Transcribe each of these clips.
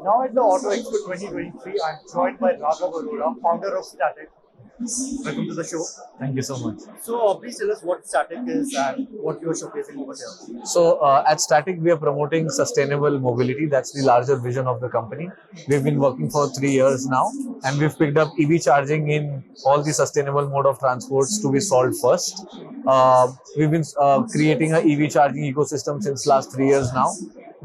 Now at the Auto Expo 2023, I'm joined by Raghav Arora, founder of Statiq. Welcome to the show. Thank you so much. So please tell us what Statiq is and what you are showcasing over here. So at Statiq, we are promoting sustainable mobility. That's the larger vision of the company. We've been working for 3 years now, and we've picked up EV charging in all the sustainable mode of transports to be solved first. We've been creating an EV charging ecosystem since last 3 years now.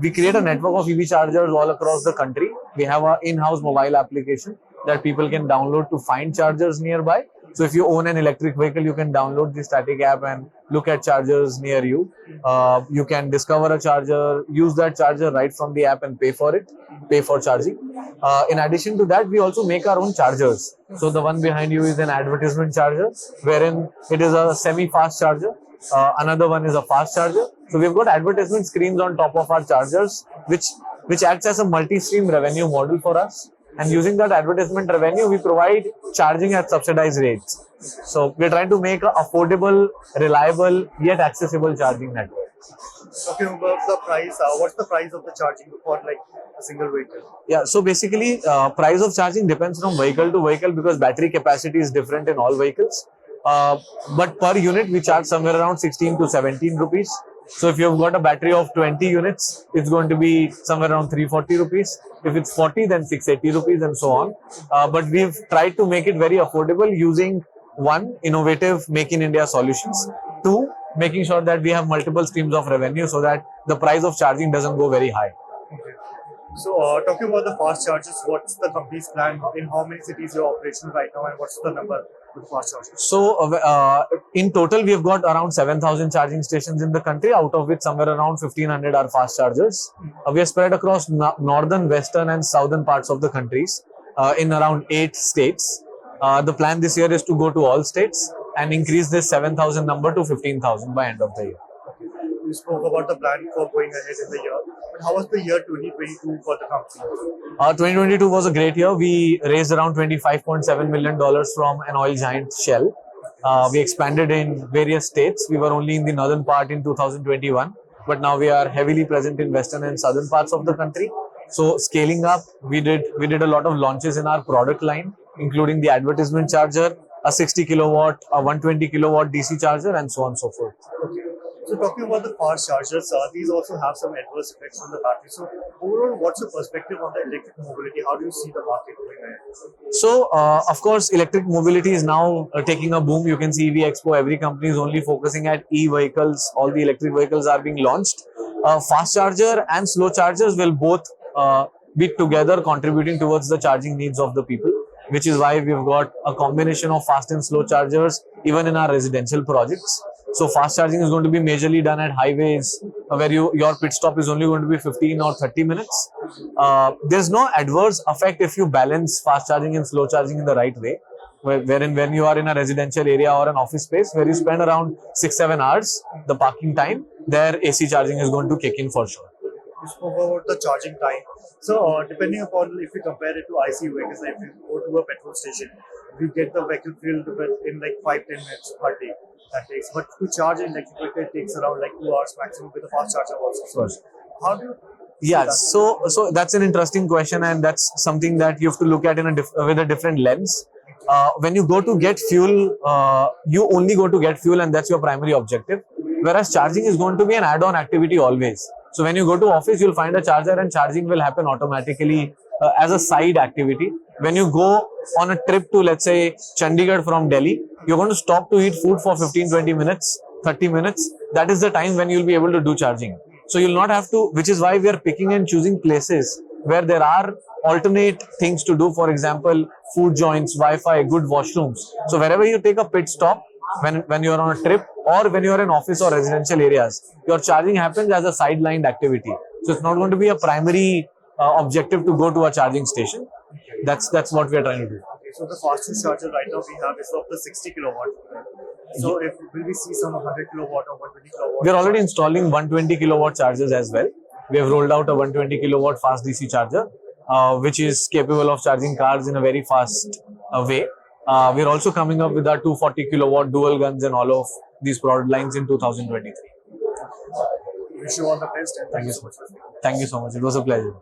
We create a network of EV chargers all across the country. We have our in-house mobile application that people can download to find chargers nearby. So if you own an electric vehicle, you can download the Statiq app and look at chargers near you. You can discover a charger, use that charger right from the app and pay for charging. In addition to that, we also make our own chargers. So the one behind you is an advertisement charger, wherein it is a semi-fast charger. Another one is a fast charger. So we've got advertisement screens on top of our chargers, which acts as a multi-stream revenue model for us. And using that advertisement revenue, we provide charging at subsidized rates. So we're trying to make an affordable, reliable, yet accessible charging network. Talking about the price, what's the price of the charging for like a single vehicle? Yeah, so basically, price of charging depends from vehicle to vehicle because battery capacity is different in all vehicles. But per unit, we charge somewhere around 16 to 17 rupees. So if you've got a battery of 20 units, it's going to be somewhere around 340 rupees. If it's 40, then 680 rupees and so on. But we've tried to make it very affordable using one, innovative Make in India solutions. Two, making sure that we have multiple streams of revenue so that the price of charging doesn't go very high. Okay. So talking about the fast chargers, what's the company's plan? In how many cities you're operational right now, and what's the number with fast chargers? So in total, we have got around 7,000 charging stations in the country, out of which somewhere around 1,500 are fast chargers. We are spread across northern, western and southern parts of the countries in around 8 states. The plan this year is to go to all states and increase this 7,000 number to 15,000 by end of the year. You spoke about the plan for going ahead in the year, but how was the year 2022 for the company? 2022 was a great year. We raised around $25.7 million from an oil giant Shell. We expanded in various states. We were only in the northern part in 2021, but now we are heavily present in western and southern parts of the country. So scaling up, we did a lot of launches in our product line, including the advertisement charger, a 60 kilowatt, a 120 kilowatt DC charger, and so on and so forth. Okay. So talking about the fast chargers, these also have some adverse effects on the battery. So overall, what's your perspective on the electric mobility? How do you see the market going ahead? So of course, electric mobility is now taking a boom. You can see EV Expo, every company is only focusing at e-vehicles. All the electric vehicles are being launched. Fast charger and slow chargers will both be together contributing towards the charging needs of the people, which is why we've got a combination of fast and slow chargers even in our residential projects. So fast charging is going to be majorly done at highways where your pit stop is only going to be 15 or 30 minutes. There's no adverse effect if you balance fast charging and slow charging in the right way. Wherein when you are in a residential area or an office space where you spend around 6-7 hours, the parking time, there AC charging is going to kick in for sure. You spoke about the charging time. So depending upon if you compare it to IC vehicles, if you go to a petrol station, we get the vehicle filled in like 5-10 minutes per day. That takes, but to charge an electric vehicle it takes around like 2 hours maximum with a fast charger also. So how do you? Yeah, so that's an interesting question, and that's something that you have to look at with a different lens. When you go to get fuel, you only go to get fuel, and that's your primary objective. Whereas charging is going to be an add-on activity always. So when you go to office, you'll find a charger, and charging will happen automatically as a side activity. When you go on a trip to, let's say, Chandigarh from Delhi, you're going to stop to eat food for 15-20 minutes, 30 minutes. That is the time when you'll be able to do charging. So you'll not have to, which is why we are picking and choosing places where there are alternate things to do. For example, food joints, Wi-Fi, good washrooms. So wherever you take a pit stop, when you're on a trip or when you're in office or residential areas, your charging happens as a sidelined activity. So it's not going to be a primary objective to go to a charging station. That's what we are trying to do. Okay, so the fastest charger right now we have is of the 60 kilowatt. So if will we see some 100 kilowatt or 120 kilowatt? We are already installing 120 kilowatt chargers as well. We have rolled out a 120 kilowatt fast DC charger, which is capable of charging cars in a very fast way. We are also coming up with our 240 kilowatt dual guns and all of these product lines in 2023. Wish you all the best and thank you so much. Thank you so much. It was a pleasure.